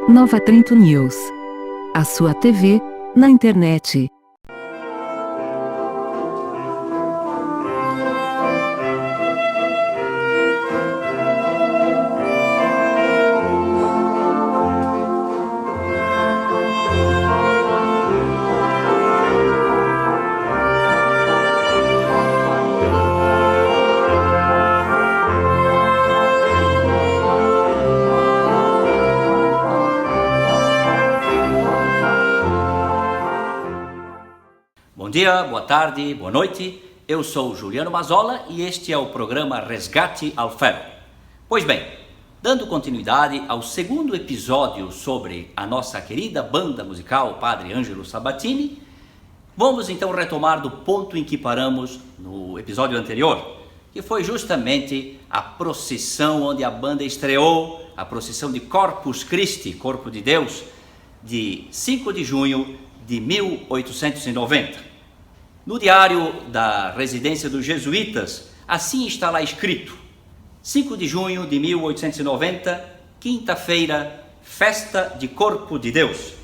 Nova Trento News. A sua TV, na internet. Bom dia, boa tarde, boa noite, eu sou Juliano Mazzola e este é o programa Resgate ao Ferro. Pois bem, dando continuidade ao segundo episódio sobre a nossa querida banda musical Padre Ângelo Sabatini, vamos então retomar do ponto em que paramos no episódio anterior, que foi justamente a procissão onde a banda estreou, a procissão de Corpus Christi, Corpo de Deus, de 5 de junho de 1890. No diário da residência dos jesuítas, assim está lá escrito: 5 de junho de 1890, quinta-feira, festa de Corpo de Deus.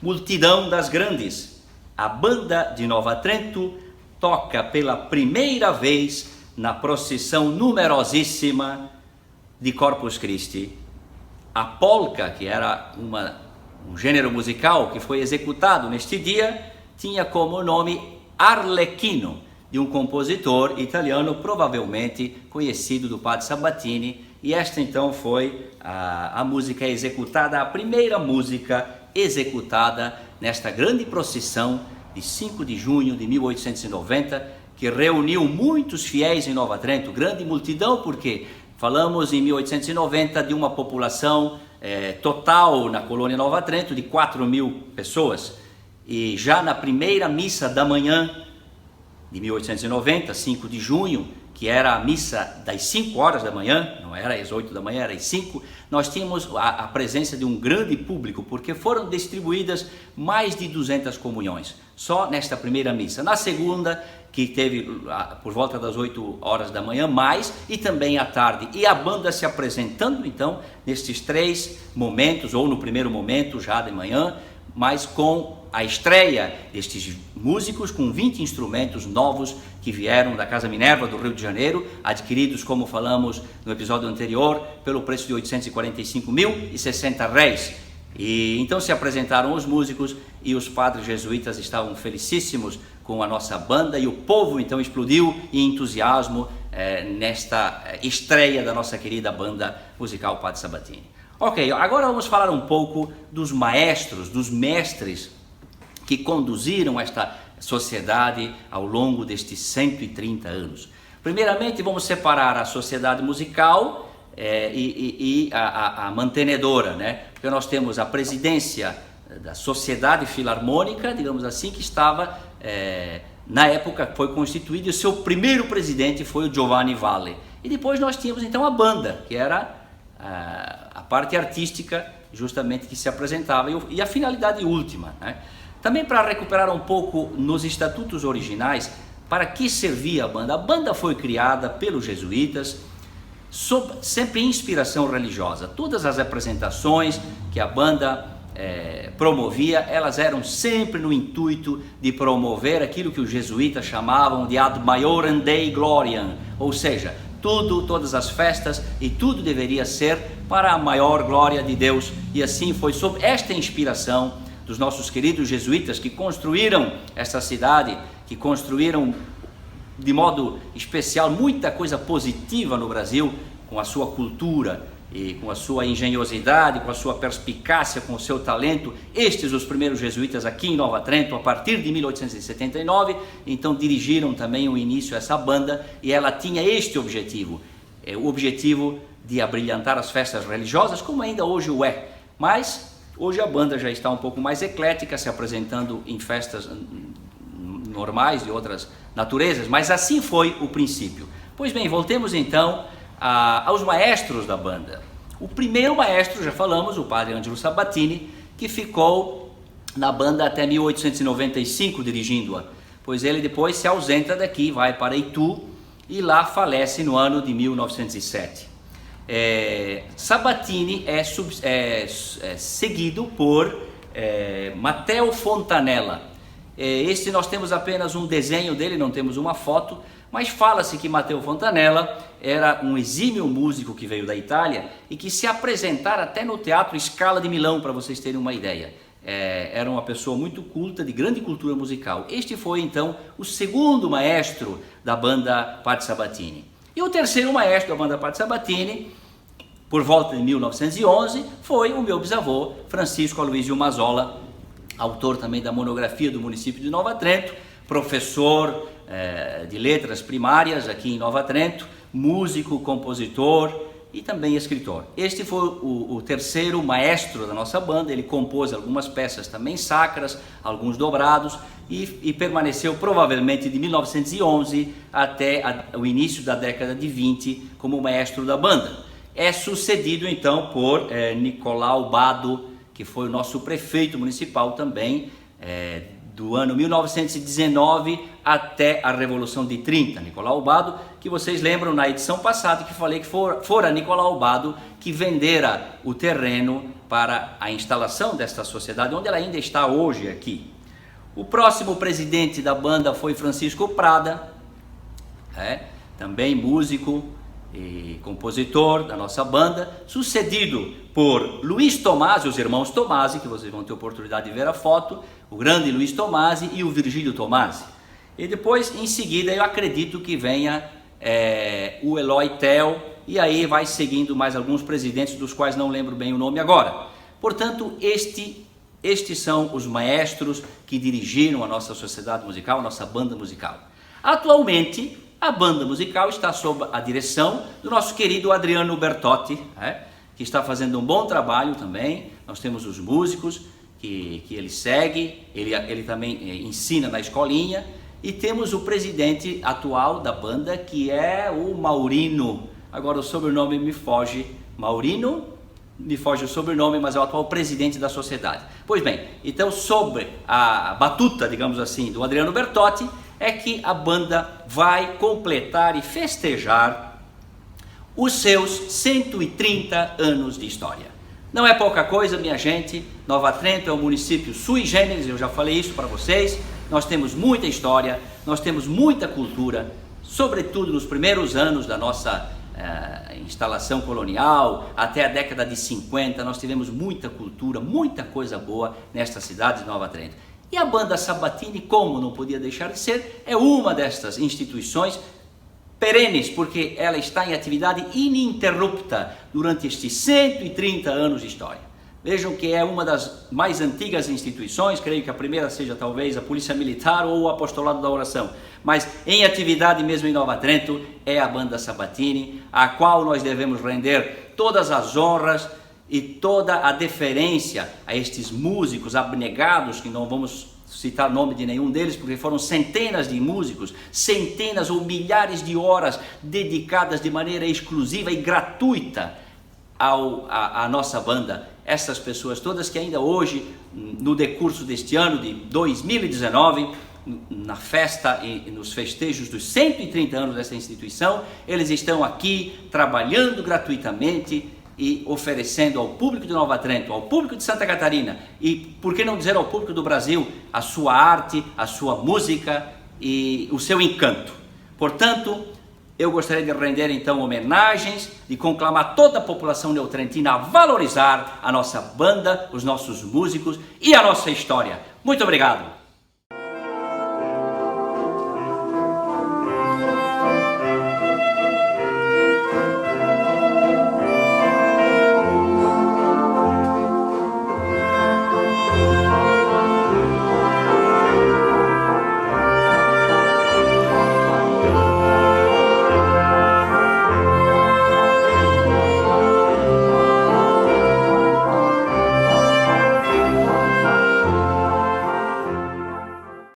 Multidão das grandes, a banda de Nova Trento toca pela primeira vez na procissão numerosíssima de Corpus Christi. A polca, que era um gênero musical que foi executado neste dia, tinha como nome Arlecchino, de um compositor italiano provavelmente conhecido do Padre Sabatini, e esta então foi a música executada, a primeira música executada nesta grande procissão de 5 de junho de 1890, que reuniu muitos fiéis em Nova Trento, grande multidão, porque falamos em 1890 de uma população total na colônia Nova Trento de 4.000 pessoas. E já na primeira missa da manhã de 1890, 5 de junho, que era a missa das 5 horas da manhã, não era às 8 da manhã, era às 5, nós tínhamos a presença de um grande público, porque foram distribuídas mais de 200 comunhões, só nesta primeira missa. Na segunda, que teve por volta das 8 horas da manhã, mais, e também à tarde. E a banda se apresentando, então, nestes 3 momentos, ou no primeiro momento, já de manhã, mas com a estreia destes músicos com 20 instrumentos novos que vieram da Casa Minerva do Rio de Janeiro, adquiridos, como falamos no episódio anterior, pelo preço de 845.060 réis. E então se apresentaram os músicos e os padres jesuítas estavam felicíssimos com a nossa banda, e o povo então explodiu em entusiasmo nesta estreia da nossa querida banda musical Padre Sabatini. Ok, agora vamos falar um pouco dos maestros, dos mestres que conduziram esta sociedade ao longo destes 130 anos. Primeiramente, vamos separar a sociedade musical e a mantenedora, né? Porque nós temos a presidência da Sociedade Filarmônica, digamos assim, que estava, na época, foi constituída, e o seu primeiro presidente foi o Giovanni Valle. E depois nós tínhamos, então, a banda, que era a parte artística, justamente, que se apresentava, e a finalidade última, né? Também para recuperar um pouco nos estatutos originais, para que servia a banda? A banda foi criada pelos jesuítas, sempre em inspiração religiosa. Todas as apresentações que a banda promovia, elas eram sempre no intuito de promover aquilo que os jesuítas chamavam de ad maiorem Dei gloriam, ou seja, todas as festas e tudo deveria ser para a maior glória de Deus. E assim foi sob esta inspiração dos nossos queridos jesuítas que construíram essa cidade, que construíram de modo especial muita coisa positiva no Brasil, com a sua cultura e com a sua engenhosidade, com a sua perspicácia, com o seu talento. Estes os primeiros jesuítas aqui em Nova Trento, a partir de 1879, então dirigiram também o início a essa banda, e ela tinha este objetivo, o objetivo de abrilhantar as festas religiosas, como ainda hoje o é, mas hoje a banda já está um pouco mais eclética, se apresentando em festas normais de outras naturezas, mas assim foi o princípio. Pois bem, voltemos então aos maestros da banda. O primeiro maestro, já falamos, o Padre Ângelo Sabatini, que ficou na banda até 1895 dirigindo-a, pois ele depois se ausenta daqui, vai para Itu e lá falece no ano de 1907. Sabatini é seguido por Matteo Fontanella. Este nós temos apenas um desenho dele, não temos uma foto, mas fala-se que Matteo Fontanella era um exímio músico que veio da Itália e que se apresentara até no Teatro Scala de Milão, para vocês terem uma ideia. Era uma pessoa muito culta, de grande cultura musical. Este foi então o segundo maestro da banda Patti Sabatini. E o terceiro maestro da banda Patti Sabatini, por volta de 1911, foi o meu bisavô, Francisco Aloysio Mazzola, autor também da monografia do município de Nova Trento, professor de letras primárias aqui em Nova Trento, músico, compositor e também escritor. Este foi o terceiro maestro da nossa banda. Ele compôs algumas peças também sacras, alguns dobrados, e permaneceu provavelmente de 1911 até o início da década de 20 como maestro da banda. É sucedido então por Nicolau Bado, que foi o nosso prefeito municipal também, do ano 1919 até a Revolução de 30. Nicolau Bado, que vocês lembram na edição passada que falei que fora Nicolau Bado que vendera o terreno para a instalação desta sociedade, onde ela ainda está hoje aqui. O próximo presidente da banda foi Francisco Prada, também músico e compositor da nossa banda, sucedido por Luiz Tomasi, os irmãos Tomasi, que vocês vão ter oportunidade de ver a foto, o grande Luiz Tomasi e o Virgílio Tomasi. E depois, em seguida, eu acredito que venha o Eloy Tel, e aí vai seguindo mais alguns presidentes, dos quais não lembro bem o nome agora. Portanto, estes são os maestros que dirigiram a nossa sociedade musical, a nossa banda musical. Atualmente, a banda musical está sob a direção do nosso querido Adriano Bertotti, que está fazendo um bom trabalho também. Nós temos os músicos que ele segue, ele também ensina na escolinha, e temos o presidente atual da banda, que é o Maurino. Agora o sobrenome me foge. Maurino? Me foge o sobrenome, mas é o atual presidente da sociedade. Pois bem, então sobre a batuta, digamos assim, do Adriano Bertotti, é que a banda vai completar e festejar os seus 130 anos de história. Não é pouca coisa, minha gente. Nova Trento é um município sui generis, eu já falei isso para vocês. Nós temos muita história, nós temos muita cultura, sobretudo nos primeiros anos da nossa instalação colonial, até a década de 50, nós tivemos muita cultura, muita coisa boa nesta cidade de Nova Trento. E a banda Sabatini, como não podia deixar de ser, é uma destas instituições perenes, porque ela está em atividade ininterrupta durante estes 130 anos de história. Vejam que é uma das mais antigas instituições, creio que a primeira seja talvez a Polícia Militar ou o Apostolado da Oração, mas em atividade mesmo em Nova Trento é a banda Sabatini, a qual nós devemos render todas as honras e toda a deferência a estes músicos abnegados, que não vamos citar nome de nenhum deles, porque foram centenas de músicos, centenas ou milhares de horas dedicadas de maneira exclusiva e gratuita à nossa banda. Essas pessoas todas que ainda hoje, no decurso deste ano de 2019, na festa e nos festejos dos 130 anos dessa instituição, eles estão aqui trabalhando gratuitamente e oferecendo ao público de Nova Trento, ao público de Santa Catarina e, por que não dizer, ao público do Brasil, a sua arte, a sua música e o seu encanto. Portanto, eu gostaria de render então homenagens, de conclamar toda a população neotrentina a valorizar a nossa banda, os nossos músicos e a nossa história. Muito obrigado!